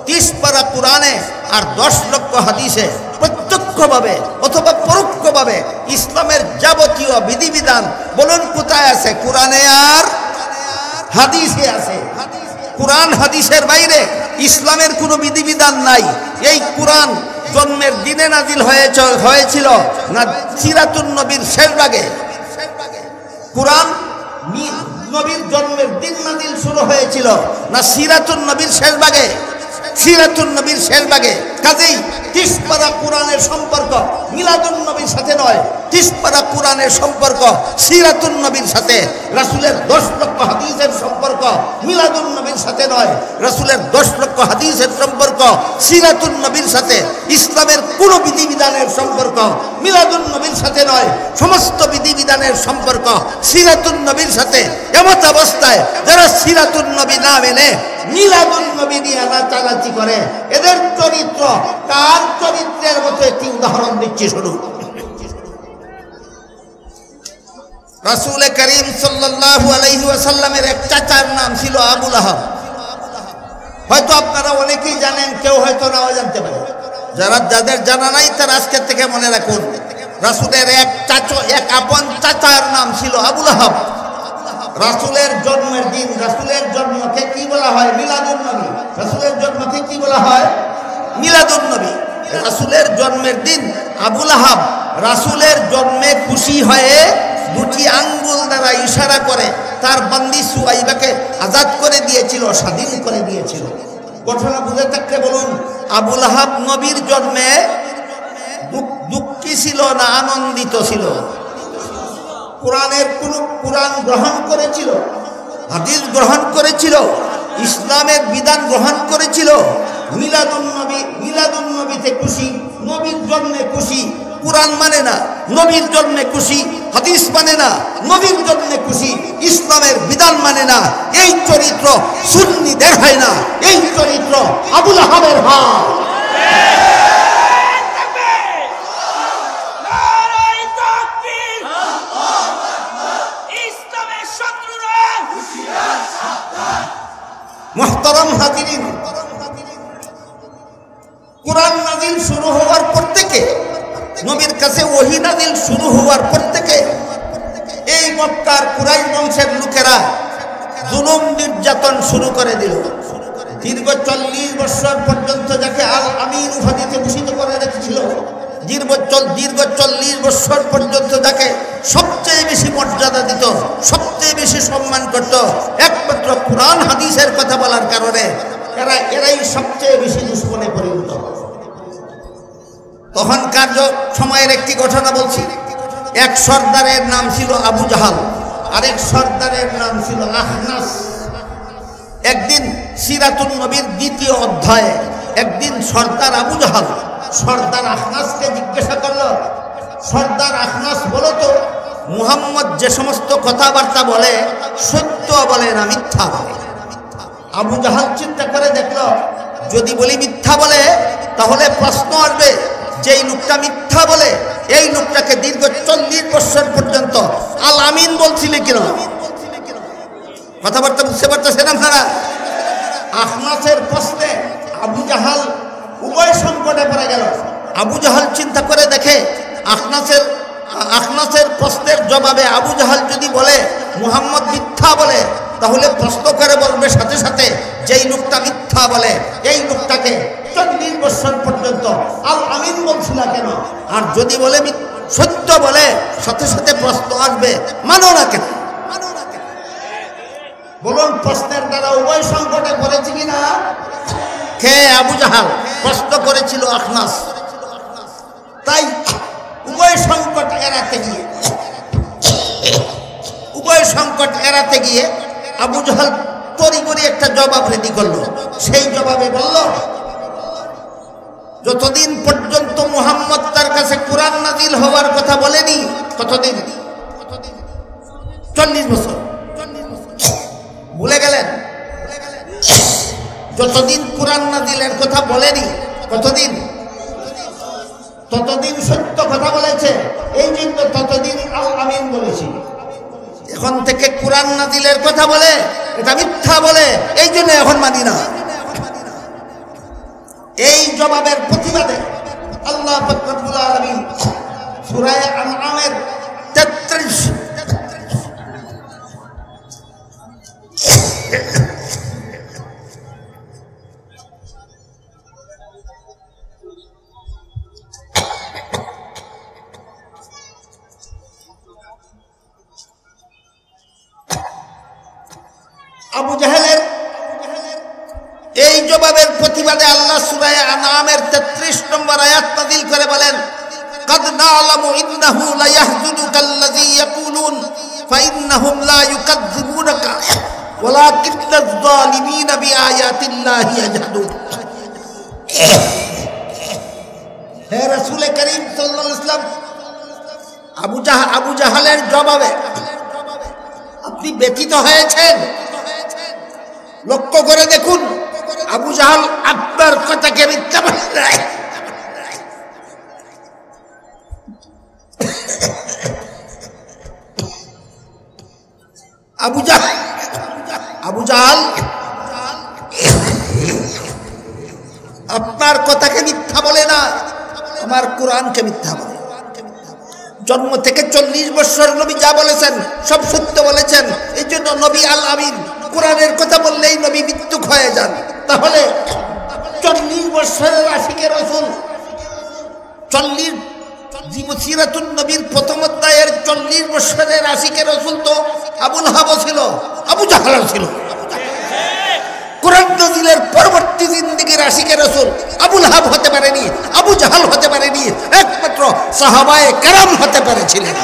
30 পারা কোরআনে আর 10 লক্ষ হাদিসে প্রত্যক্ষভাবে অথবা পরোক্ষভাবে ইসলামের যাবতীয় বিধিবিধান বলুন কোথায় আছে? কোরআনে আর হাদিসে আছে। কোরআন হাদিসের বাইরে ইসলামের কোনো বিধিবিধান নাই। এই কোরআন জন্মের দিনে নাজিল হয়েছিল না সিরাতুন নবীর শেষ ভাগে? কোরআন নবীর জন্মের দিন নাজিল শুরু হয়েছিল না সিরাতুন নবীর শেষ ভাগে? সিরাতুন নবীর শেষ ভাগে। কাজেই 30 পারা কোরআনের সম্পর্ক মিলাদুন নবীর সাথে নয়, 30 পারা কোরআনের সম্পর্ক সিরাতুন নবীর সাথে। রাসূলের 10 লক্ষ হাদিসের সম্পর্ক মিলাদুন নবীর সাথে নয়, রাসূলের 10 লক্ষ হাদিসের সম্পর্ক সিরাতুন নবীর সাথে। ইসলামের কোনো বিধিবিধানের সম্পর্ক মিলাদুন নবীর সাথে নয়, সমস্ত বিধিবিধানের সম্পর্ক সিরাতুন নবীর সাথে। এমত অবস্থায় যারা সিরাতুন নবী না মেনে মিলাদুন নবী নিয়ে নাচানাচি করে, এদের চরিত্র কার চরিত্রের মতো একটি উদাহরণ দিচ্ছি শুনুন। রাসূল করিম সাল্লাল্লাহু আলাইহি ওয়াসাল্লামের এক চাচার নাম ছিল আবু লাহাব। হয়তো আপনারা অনেকেই জানেন, কেউ হয়তো নাও জানতে পারে। যাদের জানা নাই তারা আজকে থেকে মনে রাখুন, রাসূলের এক আপন চাচার নাম ছিল আবু লাহাব। রাসূলের জন্মের দিন, রাসূলের জন্মকে কি বলা হয়? মিলাদুন নবী। রাসূলের জন্মকে কি বলা হয়? মিলাদুন নবী। রাসূলের জন্মের দিন আবু লাহাব রাসূলের জন্মে খুশি হয়ে দুটি আঙ্গুল দ্বারা ইশারা করে তার বান্দি সুয়াইবাকে আজাদ করে দিয়েছিল, স্বাধীন করে দিয়েছিল। ঘটনা বুঝে থাকলে বলুন, আবু লাহাব নবীর জন্মে দুঃখী ছিল না আনন্দিত ছিল? কোরআন গ্রহণ করেছিল, হাদিস গ্রহণ করেছিল, ইসলামের বিধান গ্রহণ করেছিল। মিলাদুন নবীতে খুশি, নবীর জন্মে খুশি। কোরআন মানে না, নবীর জন্মে খুশি। হাদিস মানে না, নবীর জন্মে খুশি। ইসলামের বিধান মানে না। এই চরিত্র সুন্নিদের হয় না, এই চরিত্র আবু লাহাবের হয়। মুহতারাম হাজিরিন, কোরআন নাজিল শুরু হওয়ার পর থেকে, নবীর কাছে ওহী নাজিল শুরু হওয়ার পর থেকে এই মক্কার কুরাইশ বংশের লোকেরা জুলুম নির্যাতন শুরু করে দিল। দীর্ঘ 40 বছর পর্যন্ত যাকে আল আমিন উপাধিতে ভূষিত করে রেখেছিল, দীর্ঘ 40 বছর পর্যন্ত যাকে সবচেয়ে বেশি মর্যাদা দিত, সবচেয়ে বেশি সম্মান করত, একমাত্র কোরআন হাদিসের কথা বলার কারণে এরাই সবচেয়ে বেশি দুশ্মনে পরিণত। তখনকার সময়ের একটি ঘটনা বলছি। এক সর্দারের নাম ছিল আবু জাহাল, আরেক সর্দারের নাম ছিল আহনাস। একদিন সিরাতুন নবীর দ্বিতীয় অধ্যায়ে একদিন সর্দার আবু জাহাল সর্দার আহনাসকে জিজ্ঞাসা করল, সর্দার আহনাস, বলো তো মুহাম্মদ যে সমস্ত কথাবার্তা বলে সত্য বলে না মিথ্যা বলে? আবু জাহাল চিন্তা করে দেখলো, যদি বলি মিথ্যা বলে তাহলে প্রশ্ন আসবে, যেই লোকটা মিথ্যা বলে এই লোকটাকে দীর্ঘ 40 বছর পর্যন্ত আল আমিন বলছিলে কেন? কথাবার্তা বুঝতে পারতেছেন আপনারা? আহনাসের প্রশ্নে আবু জাহাল উভয় সংকটে পড়ে গেল। আবু জাহাল চিন্তা করে দেখে, আহনাসের প্রশ্নের জবাবে আবু জাহাল যদি বলে মুহাম্মদ মিথ্যা বলে, তাহলে প্রশ্ন করে বলবে সাথে সাথে যেই লোকটা মিথ্যা বলে এই লোকটাকে 40 বছর পর্যন্ত আল আমিন বলছিল কেন? আর যদি বলে সত্য বলে, সাথে সাথে প্রশ্ন আসবে মানো না কেন? বলুন, প্রশ্নের দ্বারা উভয় সংকটে পড়েছে কিনা? কে? আবু জাহাল প্রশ্ন করেছিল আহনাস। তাই উভয় সংকট এড়াতে গিয়ে আবু জাহাল তড়িঘড়ি একটা জবাব রেডি করলো। সেই জবাবে বলল, যতদিন পর্যন্ত মুহাম্মদ তার কাছে কুরআন নাজিল হওয়ার কথা বলেনি, কতদিন? 40 বছর। ভুলে গেলেন? যতদিন কুরআন নাজিলের কথা বলেনি, কতদিন? ততদিন সত্য কথা বলেছে, এই জন্য ততদিন আল আমিন বলেছি। এখন থেকে কুরআন নাজিলের কথা বলে এটা মিথ্যা বলে, এই জন্য এখন মানি না। এই জবাবের প্রতিবাদে আল্লাহ পাক রব্বুল আলামিন সূরা আনআমের 33 আবু জাহেলের এই জবাবের প্রতিবাদে আল্লাহ সূরা আনআমের 33 নম্বর আয়াত নাযিল করে বলেন, قد نعلم إنه ليحزنك الذي يقولون فإنهم لا يكذبونك ولكن الظالمين بآيات الله يجحدون। হে রাসূল করিম সাল্লাল্লাহু আলাইহি ওয়াসাল্লাম, আবু জাহেলের জবাবে আপনি ব্যথিত হয়েছেন। লক্ষ্য করে দেখুন, আবু জাহাল আপনার কথাকে মিথ্যা বলে। আবু জাহাল আপনার কথাকে মিথ্যা বলে না, আমার কোরআনকে মিথ্যা বলে। জন্ম থেকে 40 বছর নবী যা বলেছেন সব সত্য বলেছেন, এই জন্য নবী আল আমিন। কোরআনের কথা বললেই নবী মৃত্যুক হয়ে যান। তাহলে 40 বছরের আশিকে রাসূল, 40 সিরাতুন নবীর প্রথম অধ্যায়ের 40 বছরের আশিকে রাসূল তো আবু লাহাব ছিল, আবু জাহাল ছিল। কোরআন নাযিলের পরবর্তী জিন্দেগীর আশিকে রাসূল আবু লাহাব হতে পারেনি, আবু জাহাল হতে পারেনি, একমাত্র সাহাবায়ে কেরাম হতে পেরেছিলেন।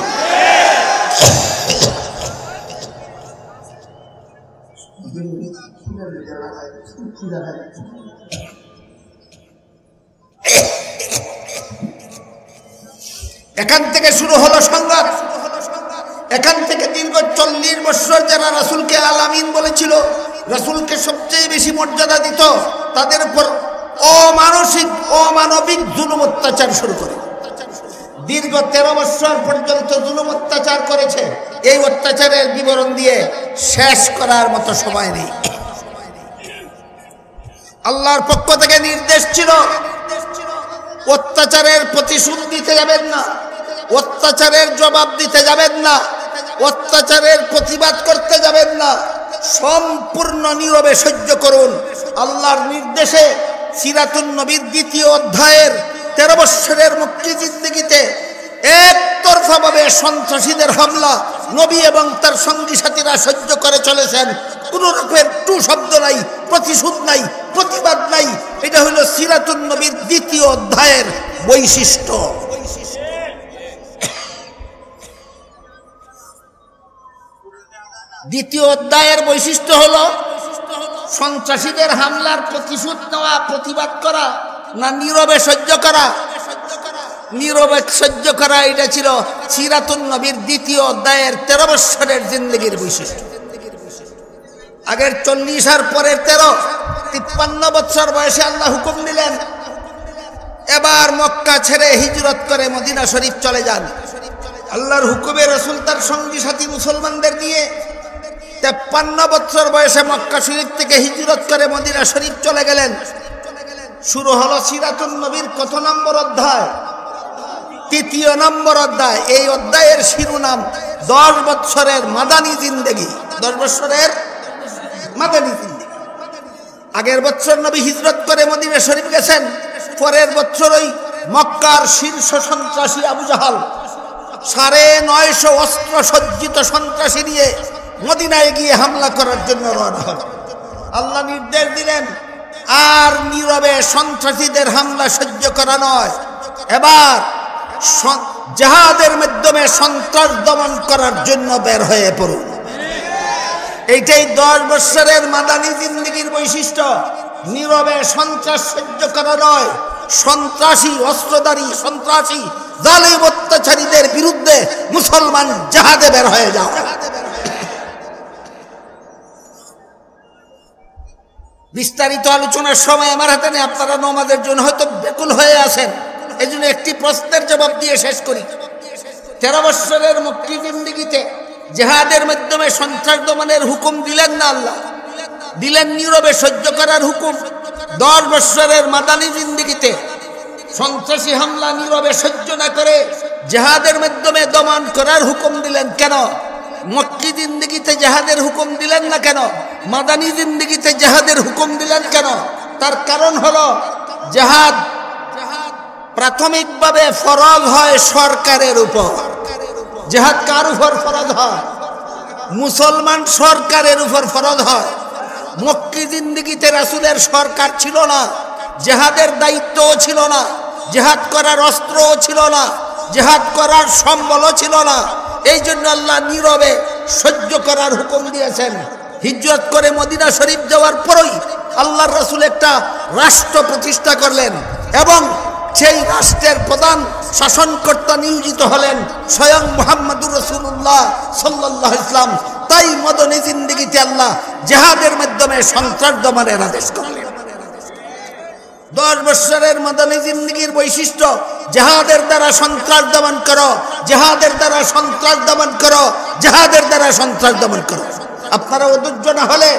এখান থেকে শুরু হলো সংঘাত। এখান থেকে দীর্ঘ 40 বছর যারা রাসূলকে আল আমিন বলেছিল, রাসূলকে সবচেয়ে বেশি মর্যাদা দিত, তাদের উপর অমানবিক জুলুম অত্যাচার শুরু করে দীর্ঘ 13 বছর পর্যন্ত জুলুম অত্যাচার করেছে। এই অত্যাচারের বিবরণ দিয়ে শেষ করার মতো সময় নেই। আল্লাহর পক্ষ থেকে নির্দেশ ছিল, অত্যাচারের প্রতিশোধ দিতে যাবেন না, অত্যাচারের জবাব দিতে যাবেন না, অত্যাচারের প্রতিবাদ করতে যাবেন না, সম্পূর্ণ নীরবে সহ্য করুন। আল্লাহর নির্দেশে সিরাতুন নবীর 2য় অধ্যায়ের 13 বছরের মক্কি জিন্দেগিতে একতরফাভাবে সন্ত্রাসীদের হামলা নবী এবং তার সঙ্গী সাথীরা সহ্য করে চলেছেন। কোন রকমের টু শব্দ নাই, প্রতিশোধ নাই, প্রতিবাদ নাই। এটা হলো সিরাতুন নবীর 2য় অধ্যায়ের বৈশিষ্ট্য। দ্বিতীয় অধ্যায়ের বৈশিষ্ট্য হলো সন্ত্রাসীদের হামলার প্রতিশোধ নেওয়া, প্রতিবাদ করা, না নীরবে সহ্য করা। নীরবে সহ্য করা, এটা ছিল সিরাতুন নবীর 2য় অধ্যায়ের 13 বছরের জিন্দেগির বৈশিষ্ট্য। আগের 40 আর পরের 13, 53 বছর বয়সে আল্লাহ হুকুম দিলেন, এবার মক্কা ছেড়ে হিজরত করে মদিনা শরীফ চলে যান। আল্লাহর হুকুমে রাসূল তার সঙ্গী সাথী মুসলমানদের নিয়ে 53 বছর বয়সে মক্কা শরীফ থেকে হিজরত করে মদিনা শরীফ চলে গেলেন। শুরু হলো সিরাতুন নবীর কত নম্বর অধ্যায়? 3য় নম্বর অধ্যায়। এই অধ্যায়ের শিরোনাম 10 বছরের মাদানী জিন্দেগি। 10 বছরের মাদানী জিন্দেগি। আগের বছর নবী হিজরত করে মদিনা শরীফ গেছেন, পরের বছর ওই মক্কার শীর্ষ সন্ত্রাসী আবু জাহাল 950 অস্ত্র সজ্জিত সন্ত্রাসী নিয়ে মদিনায় গিয়ে হামলা করার জন্য রওনা হল। আল্লাহ নির্দেশ দিলেন, আর নীরবে সন্ত্রাসীদের হামলা সহ্য করা নয়, এবার জিহাদের মাধ্যমে সন্ত্রাস দমন করার জন্য বের হয়ে পড়ুন। এইটাই 10 বছরের মাদানী জিন্দেগীর বৈশিষ্ট্য। নীরবে সন্ত্রাস সহ্য করা নয়, সন্ত্রাসী অস্ত্রধারী সন্ত্রাসী জালিম অত্যাচারীদের বিরুদ্ধে মুসলমান জিহাদে বের হয়ে যাও। বিস্তারিত আলোচনার সময় আমার হাতে নেই, আপনারা নামাজের জন্য হয়তো ব্যাকুল হয়ে আছেন, এই জন্য একটি প্রশ্নের জবাব দিয়ে শেষ করি। 13 বছরের মক্কি জিন্দেগিতে জিহাদের মাধ্যমে সন্ত্রাস দমনের হুকুম দিলেন না আল্লাহ? দিলেন নীরবে সহ্য করার হুকুম। 10 বছরের মাদানী জিন্দেগিতে সন্ত্রাসী হামলা নীরবে সহ্য না করে জিহাদের মাধ্যমে দমন করার হুকুম দিলেন কেন? মক্কি জিন্দেগিতে জিহাদের হুকুম দিলেন না কেন? মাদানী জিন্দেগিতে জিহাদের হুকুম দিলেন কেন? তার কারণ হলো জিহাদ প্রাথমিকভাবে ফরজ হয় সরকারের উপর। জিহাদ কার উপর ফরজ হয়? মুসলমান সরকারের উপর ফরজ হয়। মক্কি জিন্দেগিতে রাসূলের সরকার ছিল না, জিহাদের দায়িত্বও ছিল না, জিহাদ করার অস্ত্রও ছিল না, জিহাদ করার সম্বলও ছিল না। এই জন্য আল্লাহ নীরবে সহ্য করার হুকুম দিয়েছেন। হিজরত করে মদিনা শরীফ যাওয়ার পরই আল্লাহর রাসূল একটা রাষ্ট্র প্রতিষ্ঠা করলেন এবং সেই রাষ্ট্রের প্রধান শাসনকর্তা নিয়োজিত হলেন স্বয়ং মুহাম্মদুর রাসূলুল্লাহ সাল্লাল্লাহু আলাইহি ওয়াসাল্লাম। তাই মদনী জিন্দেগিতে আল্লাহ জিহাদের মাধ্যমে সন্ত্রাস দমনের আদেশ করলেন। 10 বছরের মদনী জিন্দেগির বৈশিষ্ট্য জিহাদের দ্বারা সন্ত্রাস দমন করো, জিহাদের দ্বারা সন্ত্রাস দমন করো, জিহাদের দ্বারা সন্ত্রাস দমন করো। আপনারা অধৈর্য না হলে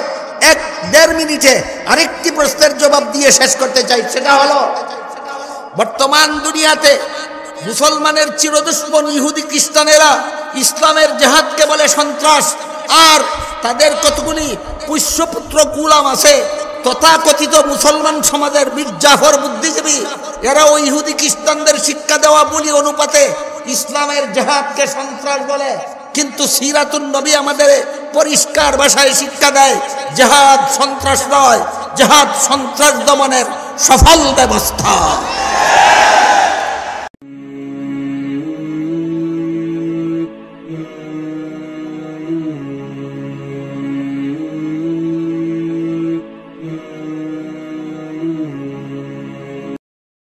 1-1.5 মিনিটে আরেকটি প্রশ্নের জবাব দিয়ে শেষ করতে চাই। সেটা হলো, বর্তমান দুনিয়াতে মুসলমানের চিরদুশ্মন ইহুদি খ্রিস্টানেরা ইসলামের জিহাদকে বলে সন্ত্রাস, আর তাদের কতগুলি পুষ্যপুত্র গোলাম আছে তথাকথিত মুসলমান সমাজের বীর জাফর বুদ্ধিজীবী, এরা ওই ইহুদি খ্রিস্টানদের শিক্ষা দেওয়া বলি অনুপাতে ইসলামের জিহাদকে সন্ত্রাস বলে। কিন্তু সিরাতুন নবী আমাদের পরিষ্কার ভাষায় শিক্ষা দেয় জিহাদ সন্ত্রাস নয়, জিহাদ সন্ত্রাস দমনের সফল ব্যবস্থা।